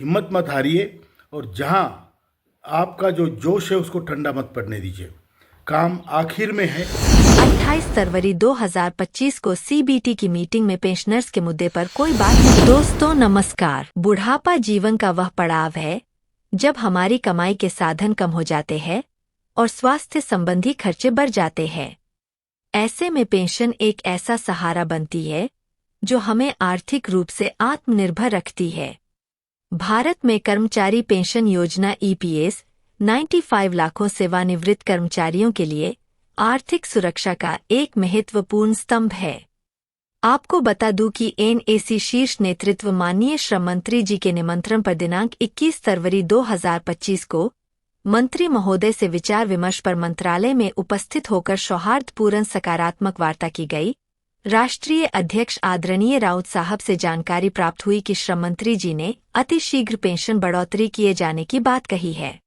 हिम्मत मत हारिए और जहां आपका जो जोश है उसको ठंडा मत पड़ने दीजिए। काम आखिर में है। 28 फरवरी 2025 को सीबीटी की मीटिंग में पेंशनर्स के मुद्दे पर कोई बात नहीं। दोस्तों नमस्कार। बुढ़ापा जीवन का वह पड़ाव है जब हमारी कमाई के साधन कम हो जाते हैं और स्वास्थ्य संबंधी खर्चे बढ़ जाते हैं। ऐसे में पेंशन एक ऐसा सहारा बनती है जो हमें आर्थिक रूप से आत्मनिर्भर रखती है। भारत में कर्मचारी पेंशन योजना ईपीएस 95 लाखों सेवानिवृत्त कर्मचारियों के लिए आर्थिक सुरक्षा का एक महत्वपूर्ण स्तंभ है। आपको बता दूं कि एनएसी शीर्ष नेतृत्व माननीय श्रम मंत्री जी के निमंत्रण पर दिनांक 21 फरवरी 2025 को मंत्री महोदय से विचार विमर्श पर मंत्रालय में उपस्थित होकर सौहार्दपूर्ण सकारात्मक वार्ता की गई। राष्ट्रीय अध्यक्ष आदरणीय राउत साहब से जानकारी प्राप्त हुई कि श्रम मंत्री जी ने अतिशीघ्र पेंशन बढ़ोतरी किए जाने की बात कही है।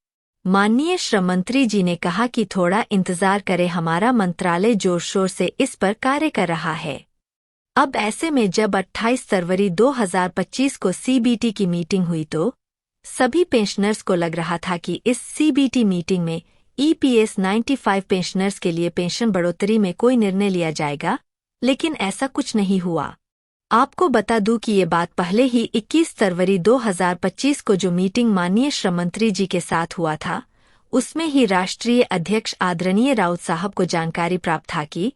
माननीय श्रम मंत्री जी ने कहा कि थोड़ा इंतजार करें, हमारा मंत्रालय जोर शोर से इस पर कार्य कर रहा है। अब ऐसे में जब 28 फरवरी 2025 को सीबीटी की मीटिंग हुई तो सभी पेंशनर्स को लग रहा था कि इस सीबीटी मीटिंग में ईपीएस 95 पेंशनर्स के लिए पेंशन बढ़ोतरी में कोई निर्णय लिया जाएगा, लेकिन ऐसा कुछ नहीं हुआ। आपको बता दूं कि ये बात पहले ही 21 फरवरी 2025 को जो मीटिंग माननीय श्रम मंत्री जी के साथ हुआ था उसमें ही राष्ट्रीय अध्यक्ष आदरणीय राउत साहब को जानकारी प्राप्त था कि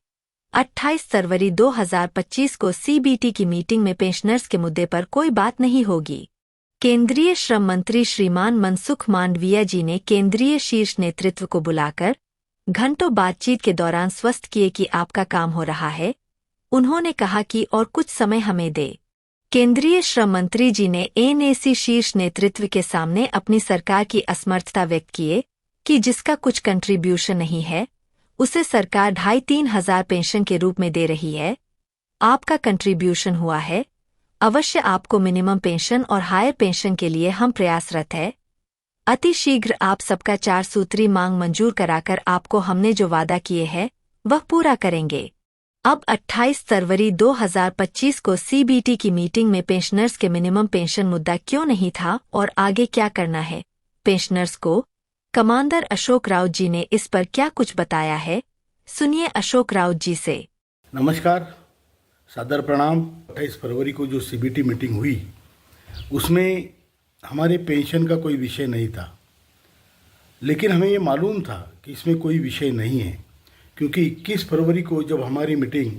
28 फरवरी 2025 को सीबीटी की मीटिंग में पेंशनर्स के मुद्दे पर कोई बात नहीं होगी। केंद्रीय श्रम मंत्री श्रीमान मनसुख मांडविया जी ने केंद्रीय शीर्ष नेतृत्व को बुलाकर घंटों बातचीत के दौरान स्पष्ट किए कि आपका काम हो रहा है। उन्होंने कहा कि और कुछ समय हमें दे। केंद्रीय श्रम मंत्री जी ने एनएसी शीर्ष नेतृत्व के सामने अपनी सरकार की असमर्थता व्यक्त किए कि जिसका कुछ कंट्रीब्यूशन नहीं है उसे सरकार 2,500-3 हजार पेंशन के रूप में दे रही है। आपका कंट्रीब्यूशन हुआ है, अवश्य आपको मिनिमम पेंशन और हायर पेंशन के लिए हम प्रयासरत है। अतिशीघ्र आप सबका 4 सूत्री मांग मंजूर कराकर आपको हमने जो वादा किए हैं वह पूरा करेंगे। अब 28 फरवरी 2025 को सीबीटी की मीटिंग में पेंशनर्स के मिनिमम पेंशन मुद्दा क्यों नहीं था और आगे क्या करना है पेंशनर्स को, कमांडर अशोक राउत जी ने इस पर क्या कुछ बताया है, सुनिए अशोक राउत जी से। नमस्कार, सादर प्रणाम। 28 फरवरी को जो सीबीटी मीटिंग हुई उसमें हमारे पेंशन का कोई विषय नहीं था, लेकिन हमें ये मालूम था कि इसमें कोई विषय नहीं है, क्योंकि 21 फरवरी को जब हमारी मीटिंग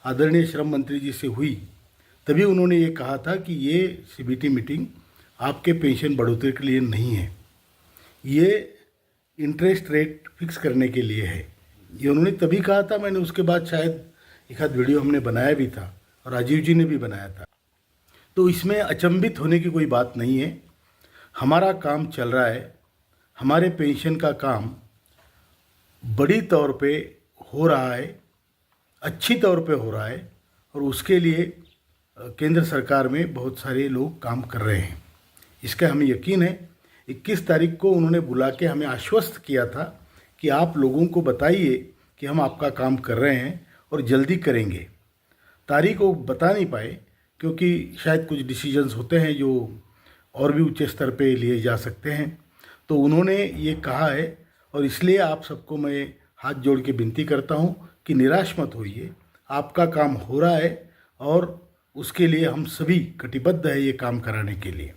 आदरणीय श्रम मंत्री जी से हुई तभी उन्होंने ये कहा था कि ये सीबीटी मीटिंग आपके पेंशन बढ़ोतरी के लिए नहीं है, ये इंटरेस्ट रेट फिक्स करने के लिए है। ये उन्होंने तभी कहा था। मैंने उसके बाद शायद एक आध वीडियो हमने बनाया भी था और राजीव जी ने भी बनाया था। तो इसमें अचंभित होने की कोई बात नहीं है। हमारा काम चल रहा है, हमारे पेंशन का काम बड़ी तौर पे हो रहा है, अच्छी तौर पे हो रहा है और उसके लिए केंद्र सरकार में बहुत सारे लोग काम कर रहे हैं। इसका हमें यकीन है। 21 तारीख को उन्होंने बुला के हमें आश्वस्त किया था कि आप लोगों को बताइए कि हम आपका काम कर रहे हैं और जल्दी करेंगे। तारीख वो बता नहीं पाए क्योंकि शायद कुछ डिसीजंस होते हैं जो और भी ऊंचे स्तर पे लिए जा सकते हैं। तो उन्होंने ये कहा है और इसलिए आप सबको मैं हाथ जोड़ के विनती करता हूँ कि निराश मत होइए, आपका काम हो रहा है और उसके लिए हम सभी कटिबद्ध है ये काम कराने के लिए।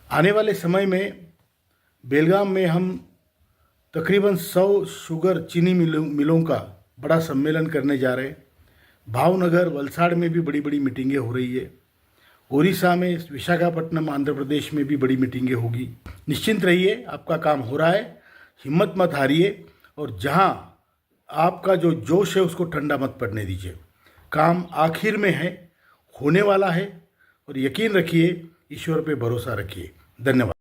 आने वाले समय में बेलगाम में हम तकरीबन 100 शुगर चीनी मिलों का बड़ा सम्मेलन करने जा रहे हैं। भावनगर, वलसाड़ में भी बड़ी बड़ी मीटिंगें हो रही है। ओडिशा में, विशाखापट्टनम, आंध्र प्रदेश में भी बड़ी मीटिंगें होगी। निश्चिंत रहिए, आपका काम हो रहा है, हिम्मत मत हारिए और जहां आपका जो जोश है उसको ठंडा मत पड़ने दीजिए। काम आखिर में है, होने वाला है और यकीन रखिए, ईश्वर पे भरोसा रखिए। धन्यवाद।